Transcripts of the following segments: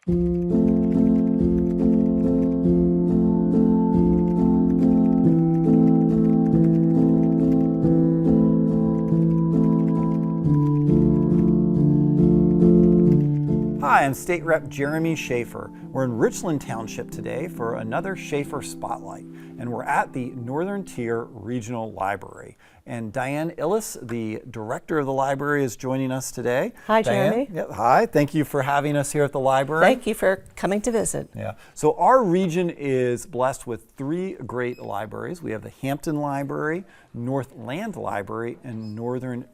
Hi, I'm State Rep Jeremy Shaffer. We're in Richland Township today for another Shaffer Spotlight, and we're at the Northern Tier Regional Library. And Diane Illis, the director of the library, is joining us today. Hi, Diane, Jeremy. hi, thank you for having us here at the library. Thank you for coming to visit. Yeah. So our region is blessed with three great libraries. We have the Hampton Library, Northland Library, and Northern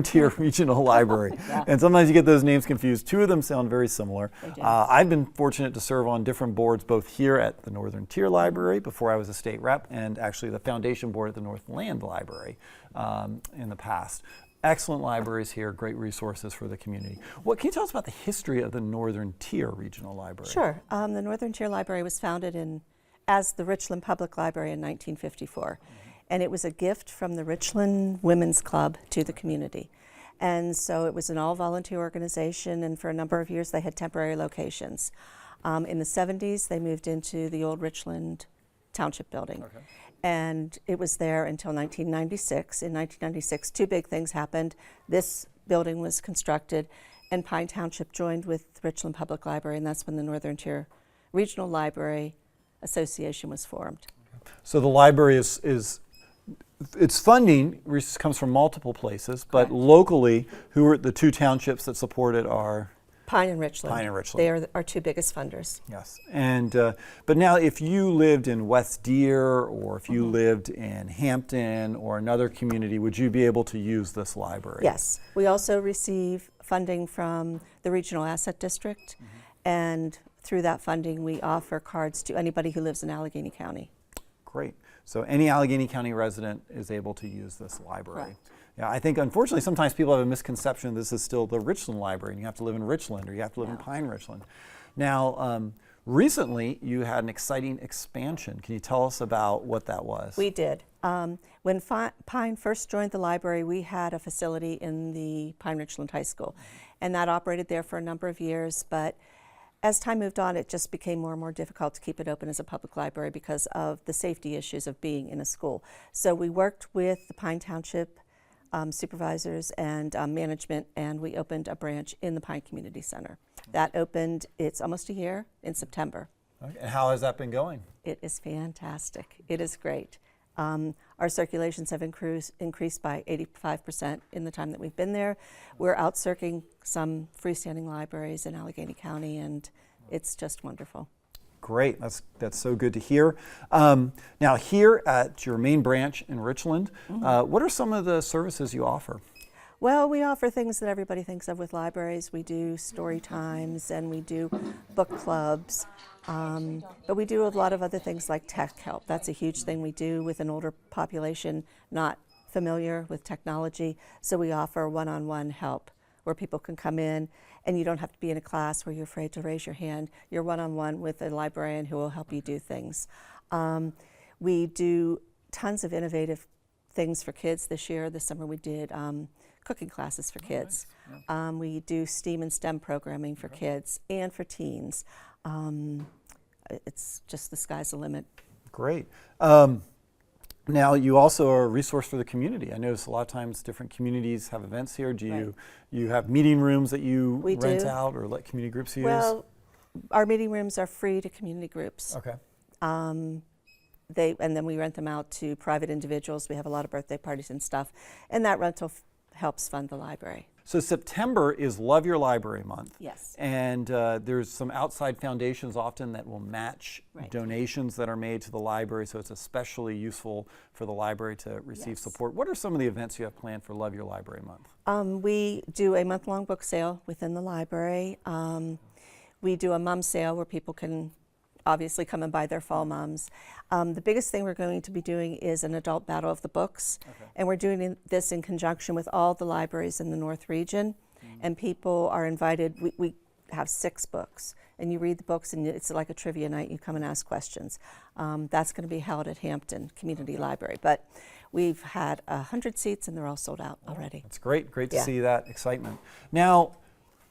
Tier Regional Library. Yeah. And sometimes you get those names confused. Two of them sound very similar. I've been fortunate to serve on different boards, both here at the Northern Tier Library before I was a state rep, and actually the foundation board at the Northland Library in the past. Excellent libraries here, great resources for the community. What can you tell us about the history of the Northern Tier Regional Library? Sure. The Northern Tier Library was founded as the Richland Public Library in 1954. And it was a gift from the Richland Women's Club to the community. And so it was an all-volunteer organization, and for a number of years they had temporary locations. In the 70s, they moved into the old Richland Township building. Okay. And it was there until 1996. In 1996, two big things happened. This building was constructed, and Pine Township joined with Richland Public Library, and that's when the Northern Tier Regional Library Association was formed. So the library its funding comes from multiple places, but locally, who are the two townships that support it are? Pine and Richland. Pine and Richland. They are our two biggest funders. Yes. And but now if you lived in West Deer, or if you lived in Hampton or another community, would you be able to use this library? Yes. We also receive funding from the Regional Asset District, and through that funding we offer cards to anybody who lives in Allegheny County. Great. So any Allegheny County resident is able to use this library. Correct. Yeah, I think unfortunately sometimes people have a misconception this is still the Richland Library and you have to live in Richland, or you have to live in Pine Richland. Now, recently you had an exciting expansion. Can you tell us about what that was? We did. When Pine first joined the library, we had a facility in the Pine Richland High School, and that operated there for a number of years, but as time moved on, it just became more and more difficult to keep it open as a public library because of the safety issues of being in a school. So we worked with the Pine Township supervisors and management, and we opened a branch in the Pine Community Center. That opened, it's almost a year, in September. Okay. And how has that been going? It is fantastic. It is great. Our circulations have increased by 85% in the time that we've been there. We're outcircling some freestanding libraries in Allegheny County, and it's just wonderful. Great, that's so good to hear. Now here at your main branch in Richland, what are some of the services you offer? Well, we offer things that everybody thinks of with libraries. We do story times and we do book clubs, but we do a lot of other things like tech help. That's a huge thing we do with an older population not familiar with technology, so we offer one-on-one help where people can come in and you don't have to be in a class where you're afraid to raise your hand. You're one-on-one with a librarian who will help you do things. We do tons of innovative things for kids this year. This summer we did cooking classes for kids. Nice. We do STEAM and STEM programming for kids and for teens. It's just the sky's the limit. Great. Now you also are a resource for the community. I notice a lot of times different communities have events here. Do you have meeting rooms that you rent out or let community groups use? Well, our meeting rooms are free to community groups. Okay. And then we rent them out to private individuals. We have a lot of birthday parties and stuff, and that rental helps fund the library. So September is Love Your Library Month. Yes. And there's some outside foundations often that will match donations that are made to the library, so it's especially useful for the library to receive support. What are some of the events you have planned for Love Your Library Month? We do a month-long book sale within the library. We do a mum sale where people can obviously come and buy their fall mums. The biggest thing we're going to be doing is an adult battle of the books, and we're doing this in conjunction with all the libraries in the North region, and people are invited. We have 6 books, and you read the books, and it's like a trivia night. You come and ask questions. That's going to be held at Hampton Community Library, but we've had 100 seats, and they're all sold out already. That's great. Great to see that excitement. Now,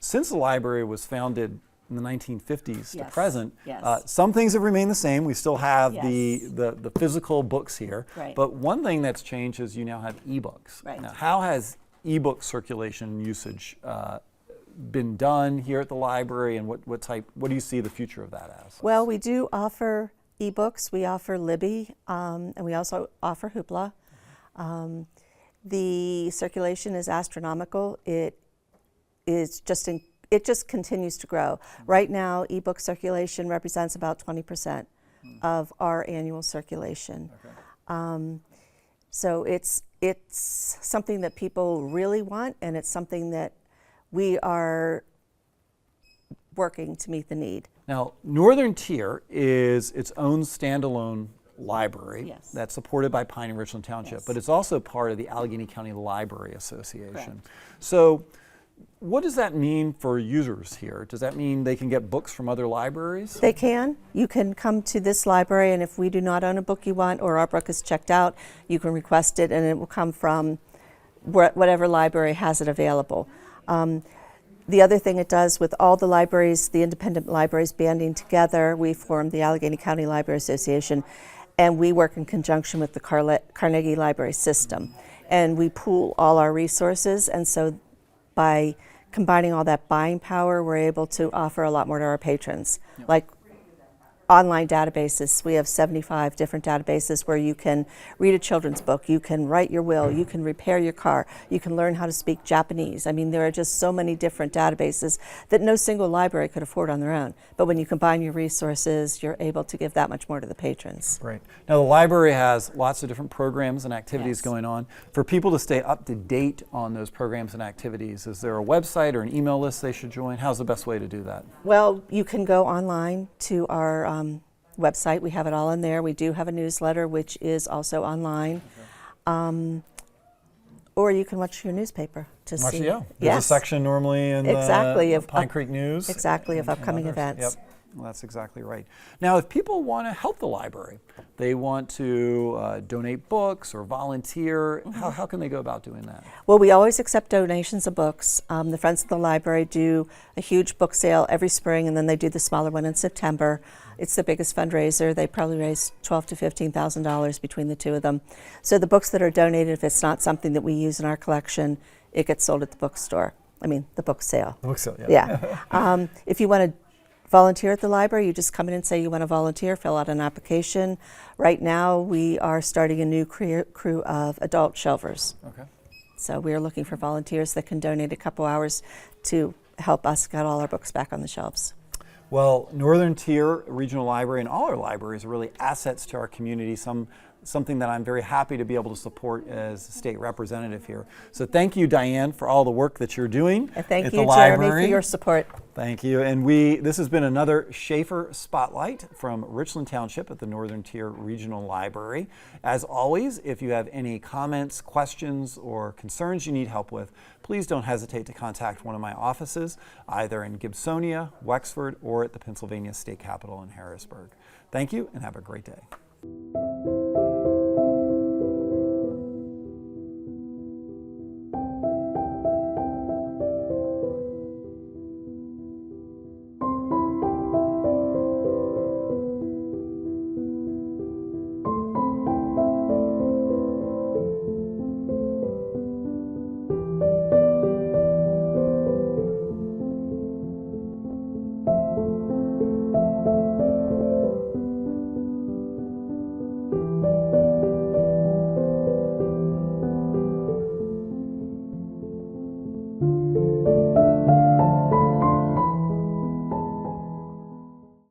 since the library was founded in the 1950s to Yes, present. yes. Some things have remained the same. We still have Yes. the physical books here. Right. But one thing that's changed is you now have ebooks. Right. Now, how has ebook circulation and usage been done here at the library, and what do you see the future of that as? Well, we do offer ebooks. We offer Libby, and we also offer Hoopla. The circulation is astronomical. It just continues to grow. Right now, ebook circulation represents about 20% of our annual circulation. Okay. So it's something that people really want, and it's something that we are working to meet the need. Now, Northern Tier is its own standalone library Yes. that's supported by Pine and Richland Township, Yes. but it's also part of the Allegheny County Library Association. Correct. So, what does that mean for users here? Does that mean they can get books from other libraries? They can. You can come to this library, and if we do not own a book you want or our book is checked out, you can request it, and it will come from whatever library has it available. The other thing it does with all the libraries, the independent libraries banding together, we form the Allegheny County Library Association, and we work in conjunction with the Carnegie Library System. And we pool all our resources, and so by combining all that buying power, we're able to offer a lot more to our patrons. Yep. Like online databases. We have 75 different databases where you can read a children's book, you can write your will, you can repair your car, you can learn how to speak Japanese. I mean, there are just so many different databases that no single library could afford on their own. But when you combine your resources, you're able to give that much more to the patrons. Right. Now, the library has lots of different programs and activities Yes. going on. For people to stay up to date on those programs and activities, is there a website or an email list they should join? How's the best way to do that? Well, you can go online to our website. We have it all in there. We do have a newsletter, which is also online. Or you can watch your newspaper to see. Yeah. There's Yes. a section normally in Exactly, the of Pine Creek News. Exactly, of and upcoming others. events. Yep. Well, that's exactly right. Now, if people want to help the library, they want to donate books or volunteer, how can they go about doing that? Well, we always accept donations of books. The Friends of the Library do a huge book sale every spring, and then they do the smaller one in September. It's the biggest fundraiser. They probably raise $12,000 to $15,000 between the two of them. So the books that are donated, if it's not something that we use in our collection, it gets sold at the bookstore. I mean, the book sale. The book sale, yeah. Yeah. If you want to volunteer at the library, you just come in and say you want to volunteer, fill out an application. Right now, we are starting a new crew of adult shelvers. Okay. So we are looking for volunteers that can donate a couple hours to help us get all our books back on the shelves. Well, Northern Tier Regional Library and all our libraries are really assets to our community, something that I'm very happy to be able to support as a state representative here. So thank you, Diane, for all the work that you're doing And thank at you, the library. Jeremy, for your support. Thank you. And this has been another Shaffer Spotlight from Richland Township at the Northern Tier Regional Library. As always, if you have any comments, questions, or concerns you need help with, please don't hesitate to contact one of my offices, either in Gibsonia, Wexford, or at the Pennsylvania State Capitol in Harrisburg. Thank you, and have a great day.